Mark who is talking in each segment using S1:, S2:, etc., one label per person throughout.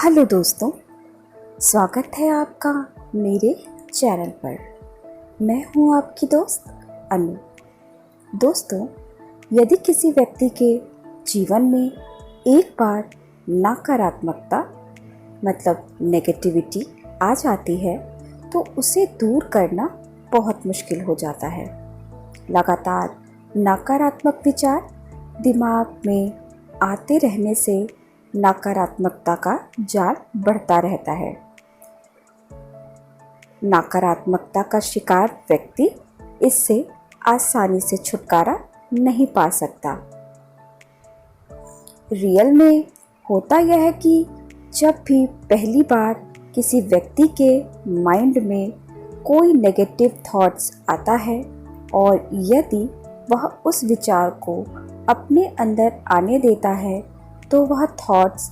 S1: Hello दोस्तों, स्वागत है आपका मेरे चैनल पर। मैं हूं आपकी दोस्त अनु। दोस्तों, यदि किसी व्यक्ति के जीवन में एक बार नकारात्मकता मतलब नेगेटिविटी आ जाती है तो उसे दूर करना बहुत मुश्किल हो जाता है। लगातार नकारात्मक विचार दिमाग में आते रहने से नकारात्मकता का जाल बढ़ता रहता है। नकारात्मकता का शिकार व्यक्ति इससे आसानी से छुटकारा नहीं पा सकता। रियल में होता यह है कि जब भी पहली बार किसी व्यक्ति के माइंड में कोई नेगेटिव थॉट्स आता है और यदि वह उस विचार को अपने अंदर आने देता है तो वह थॉट्स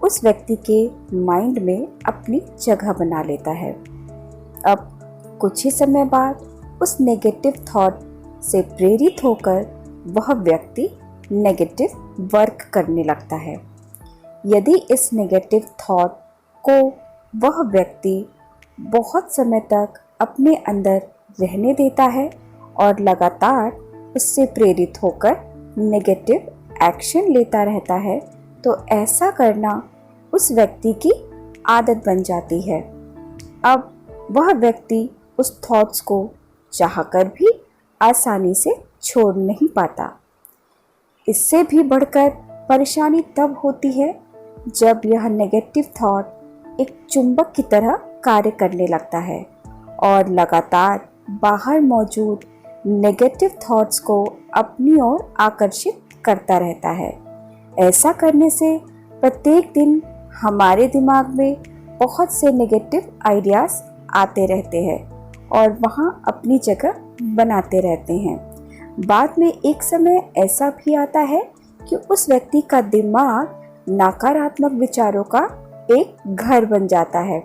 S1: उस व्यक्ति के माइंड में अपनी जगह बना लेता है। अब कुछ ही समय बाद उस नेगेटिव थॉट से प्रेरित होकर वह व्यक्ति नेगेटिव वर्क करने लगता है। यदि इस नेगेटिव थॉट को वह व्यक्ति बहुत समय तक अपने अंदर रहने देता है और लगातार उससे प्रेरित होकर नेगेटिव एक्शन लेता रहता है तो ऐसा करना उस व्यक्ति की आदत बन जाती है। अब वह व्यक्ति उस थॉट्स को चाहकर भी आसानी से छोड़ नहीं पाता। इससे भी बढ़कर परेशानी तब होती है जब यह नेगेटिव थॉट एक चुंबक की तरह कार्य करने लगता है और लगातार बाहर मौजूद नेगेटिव थॉट्स को अपनी ओर आकर्षित करता रहता है। ऐसा करने से प्रत्येक दिन हमारे दिमाग में बहुत से नेगेटिव आइडियाज़ आते रहते हैं और वहाँ अपनी जगह बनाते रहते हैं। बाद में एक समय ऐसा भी आता है कि उस व्यक्ति का दिमाग नकारात्मक विचारों का एक घर बन जाता है।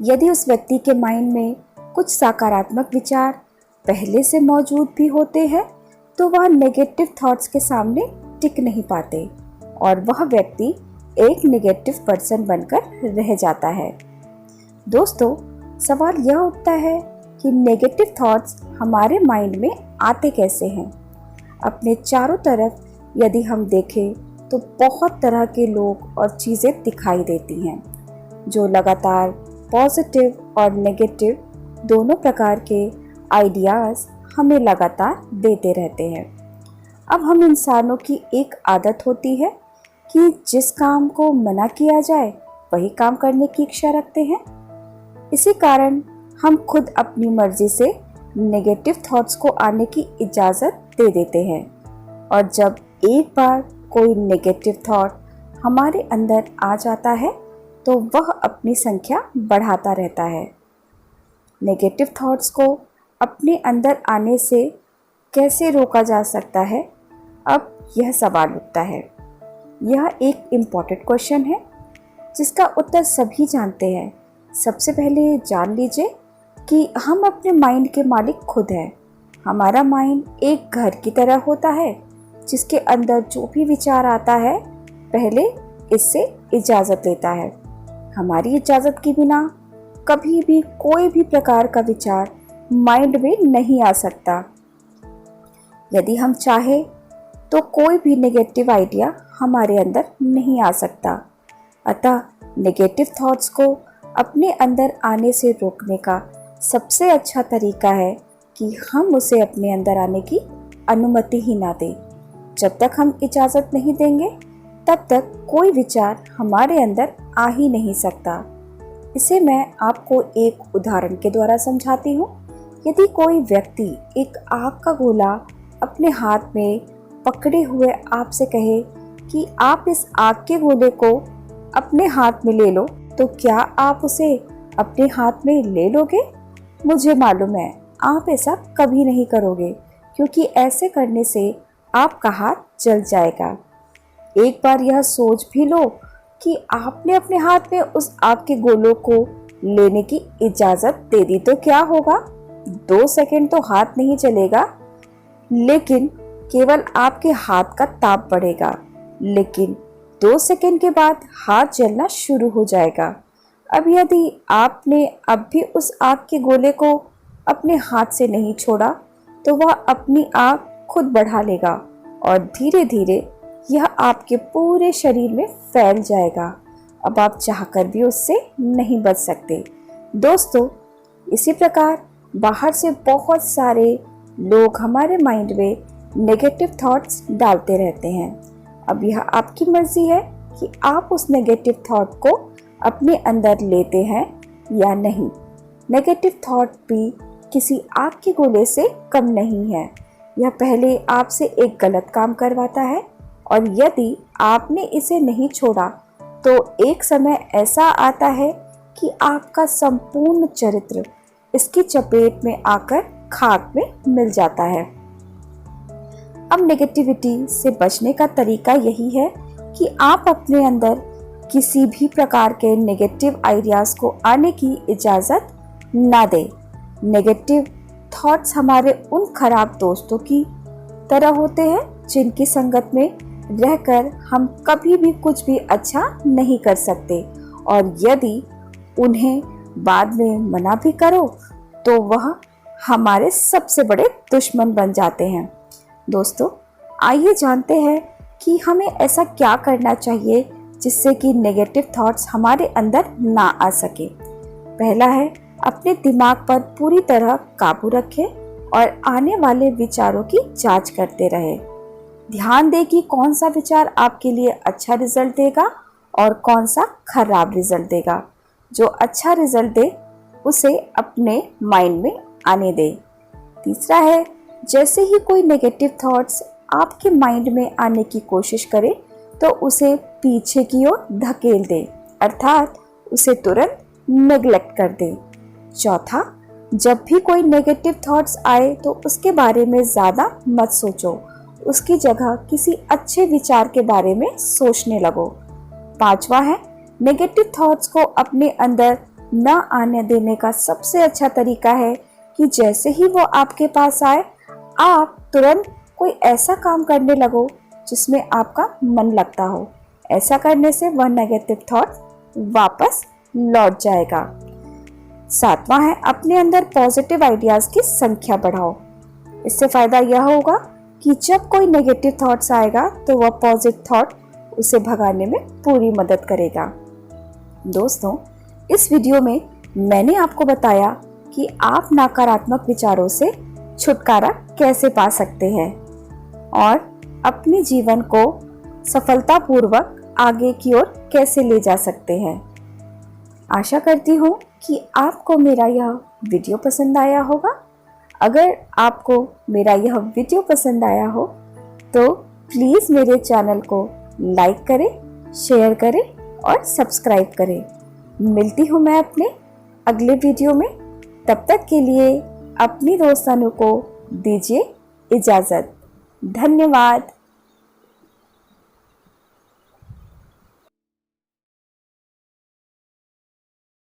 S1: यदि उस व्यक्ति के माइंड में कुछ सकारात्मक विचार पहले से मौजूद भी होते हैं तो वह नेगेटिव थॉट्स के सामने टिक नहीं पाते और वह व्यक्ति एक नेगेटिव पर्सन बनकर रह जाता है। दोस्तों, सवाल यह उठता है कि नेगेटिव थॉट्स हमारे माइंड में आते कैसे हैं। अपने चारों तरफ यदि हम देखें तो बहुत तरह के लोग और चीज़ें दिखाई देती हैं जो लगातार पॉजिटिव और नेगेटिव दोनों प्रकार के आइडियाज़ हमें लगातार देते रहते हैं। अब हम इंसानों की एक आदत होती है कि जिस काम को मना किया जाए वही काम करने की इच्छा रखते हैं। इसी कारण हम खुद अपनी मर्जी से नेगेटिव थॉट्स को आने की इजाज़त दे देते हैं और जब एक बार कोई नेगेटिव थॉट हमारे अंदर आ जाता है तो वह अपनी संख्या बढ़ाता रहता है। नेगेटिव थॉट्स को अपने अंदर आने से कैसे रोका जा सकता है, अब यह सवाल उठता है। यह एक इम्पॉर्टेंट क्वेश्चन है जिसका उत्तर सभी जानते हैं। सबसे पहले जान लीजिए कि हम अपने माइंड के मालिक खुद हैं। हमारा माइंड एक घर की तरह होता है जिसके अंदर जो भी विचार आता है पहले इससे इजाज़त लेता है। हमारी इजाज़त के बिना कभी भी कोई भी प्रकार का विचार माइंड में नहीं आ सकता। यदि हम चाहें तो कोई भी नेगेटिव आइडिया हमारे अंदर नहीं आ सकता। अतः नेगेटिव थॉट्स को अपने अंदर आने से रोकने का सबसे अच्छा तरीका है कि हम उसे अपने अंदर आने की अनुमति ही ना दें। जब तक हम इजाज़त नहीं देंगे तब तक कोई विचार हमारे अंदर आ ही नहीं सकता। इसे मैं आपको एक उदाहरण के द्वारा समझाती हूँ। यदि कोई व्यक्ति एक आग का गोला अपने हाथ में पकड़े हुए आपसे कहे कि आप इस आग के गोले को अपने हाथ में ले लो, तो क्या आप उसे अपने हाथ में ले लोगे? मुझे मालूम है आप ऐसा कभी नहीं करोगे, क्योंकि ऐसे करने से आपका हाथ जल जाएगा। एक बार यह सोच भी लो कि आपने अपने हाथ में उस आग के गोलों को लेने की इजाज़त दे दी तो क्या होगा? 2 सेकंड तो हाथ नहीं चलेगा, लेकिन केवल आपके हाथ का ताप बढ़ेगा। लेकिन 2 सेकंड के बाद हाथ जलना शुरू हो जाएगा। अब यदि आपने अब भी उस आग के गोले को अपने हाथ से नहीं छोड़ा तो वह अपनी आग खुद बढ़ा लेगा और धीरे धीरे यह आपके पूरे शरीर में फैल जाएगा। अब आप चाहकर भी उससे नहीं बच सकते। दोस्तों, इसी प्रकार बाहर से बहुत सारे लोग हमारे माइंड में नेगेटिव थॉट्स डालते रहते हैं। अब यह आपकी मर्जी है कि आप उस नेगेटिव थॉट को अपने अंदर लेते हैं या नहीं। नेगेटिव थॉट भी किसी आग के गोले से कम नहीं है। यह पहले आपसे एक गलत काम करवाता है और यदि आपने इसे नहीं छोड़ा तो एक समय ऐसा आता है कि आपका संपूर्ण चरित्र इसकी चपेट में आकर खाक में मिल जाता है। अब नेगेटिविटी से बचने का तरीका यही है कि आप अपने अंदर किसी भी प्रकार के नेगेटिव आइडियाज़ को आने की इजाज़त ना दें। नेगेटिव थॉट्स हमारे उन खराब दोस्तों की तरह होते हैं जिनकी संगत में रहकर हम कभी भी कुछ भी अच्छा नहीं कर सकते, और यदि उन्हें बाद में मना भी करो तो वह हमारे सबसे बड़े दुश्मन बन जाते हैं। दोस्तों, आइए जानते हैं कि हमें ऐसा क्या करना चाहिए जिससे कि नेगेटिव थॉट्स हमारे अंदर ना आ सके। पहला है, अपने दिमाग पर पूरी तरह काबू रखें और आने वाले विचारों की जांच करते रहें। ध्यान दें कि कौन सा विचार आपके लिए अच्छा रिजल्ट देगा और कौन सा खराब रिजल्ट देगा। जो अच्छा रिजल्ट दे उसे अपने माइंड में आने दें। तीसरा है, जैसे ही कोई नेगेटिव थॉट्स आपके माइंड में आने की कोशिश करे तो उसे पीछे की ओर धकेल दें, अर्थात उसे तुरंत नेग्लेक्ट कर दें। चौथा, जब भी कोई नेगेटिव थॉट्स आए तो उसके बारे में ज़्यादा मत सोचो, उसकी जगह किसी अच्छे विचार के बारे में सोचने लगो। पांचवा है, नेगेटिव थॉट्स को अपने अंदर न आने देने का सबसे अच्छा तरीका है कि जैसे ही वो आपके पास आए आप तुरंत कोई ऐसा काम करने लगो जिसमें आपका मन लगता हो। ऐसा करने से वह नेगेटिव थॉट वापस लौट जाएगा। सातवां है, अपने अंदर पॉजिटिव आइडियाज़ की संख्या बढ़ाओ। इससे फ़ायदा यह होगा कि जब कोई नेगेटिव थॉट्स आएगा तो वह पॉजिटिव थॉट उसे भगाने में पूरी मदद करेगा। दोस्तों, इस वीडियो में मैंने आपको बताया कि आप नकारात्मक विचारों से छुटकारा कैसे पा सकते हैं और अपने जीवन को सफलतापूर्वक आगे की ओर कैसे ले जा सकते हैं। आशा करती हूँ कि आपको मेरा यह वीडियो पसंद आया होगा। अगर आपको मेरा यह वीडियो पसंद आया हो तो प्लीज़ मेरे चैनल को लाइक करें, शेयर करें और सब्सक्राइब करें। मिलती हूँ मैं अपने अगले वीडियो में। तब तक के लिए अपनी दोस्तानों को दीजिए इजाज़त। धन्यवाद।